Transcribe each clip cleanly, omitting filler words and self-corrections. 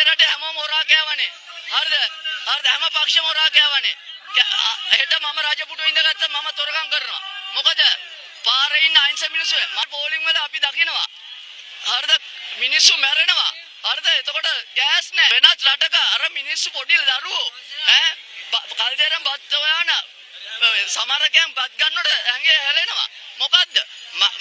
මේ රටේ හැමෝම හොරා කෑවනේ. හරිද? හරිද? හැම පක්ෂෙම හොරා කෑවනේ. හෙට මම රජපුටු ඉඳගත්ත මම තොරකම් කරනවා. මොකද පාරේ ඉන්න අහිංසක මිනිස්සු මම පෝලිං වල අපි දකිනවා. හරිද? මිනිස්සු මැරෙනවා. හරිද? එතකොට ගෑස් නැහැ. වෙනත් රටක අර මිනිස්සු පොඩි දරුවෝ කල්දේරම් බත් හොයන සමරකයන් බත් ගන්නකොට ඇඟේ හැලෙනවා. මොකද්ද?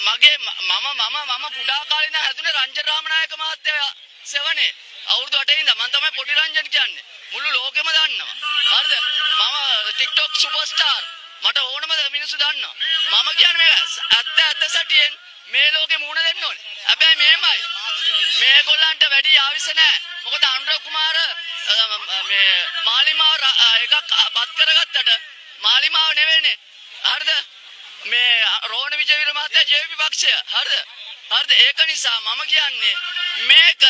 මගේ මම පුඩා කාලේ ඉඳන් හැදුනේ රංජන රාමනායක මහත්තයා සෙවනේ. අවුරුදු 8 ඉඳන් මම තමයි පොඩි රංජන් කියන්නේ. මුළු ලෝකෙම දන්නවා. හරිද? මම TikTok සුපර්ස්ටාර්. මට ඕනම මිනිස්සු දන්නවා. මම කියන්නේ මේක ඇත්ත සැටියෙන් මේ ලෝකෙ මුණ දෙන්න ඕනේ. හැබැයි මේමයි. මේගොල්ලන්ට වැඩි ආවිස නැහැ. මොකද අනුර කුමාර මේ මාලිමාව එකක් පත් කරගත්තට මාලිමාව නෙවෙයිනේ. හරිද? මේ රෝණ විජේවීර මහත්තයා ජේපී පක්ෂය. හරිද? හරිද? ඒක නිසා මම කියන්නේ මේක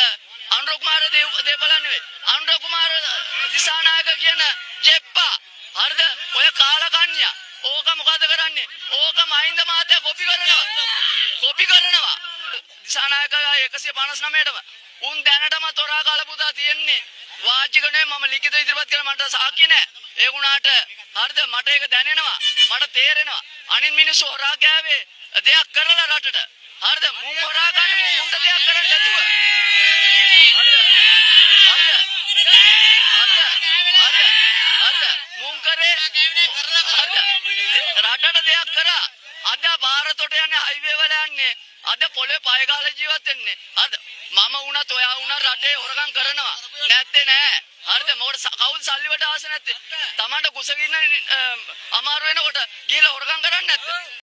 අනුර කුමාර දේපල නෙවෙයි. අනුර කුමාර දිසානායක කියන ජෙප්පා. හරිද? ඔය කාලකන්‍යා. ඕක මොකද කරන්නේ? ඕක මහින්ද මහත්තයා කොපි කරනවා. කොපි කරනවා. දිසානායක 159ටම උන් දැනටම තොරා කාල පුතා තියෙන්නේ. වාචිකනේ මම ලිඛිත ඉදිරිපත් කරලා මට සාක්ෂි නැහැ. ඒ වුණාට හරිද? මට ඒක දැනෙනවා. මට තේරෙනවා. අනිත් මිනිස්සු හොරා කෑවේ දෙයක් කරලා රටට. හරිද? මුන් හොරා ගන්න මුන්ට දෙයක් කරන්න නැතුව. හරිද? හරිද? හරිද? මුන් කරේ හරිද? රටට දෙයක් කරා. අද ಭಾರතට යන්නේ හයිවේ වල යන්නේ. අද පොළේ පය ගහලා ජීවත් වෙන්නේ. හරිද? මම වුණත් ඔයා වුණත් රටේ හොරගම් කරනවා. නැත්තේ නෑ. හරිද? මොකද කවුද සල්ලි වලට ආස නැත්තේ? Tamanට කුසගින්න අමාරු වෙනකොට ගිහලා හොරගම් කරන්නේ නැද්ද?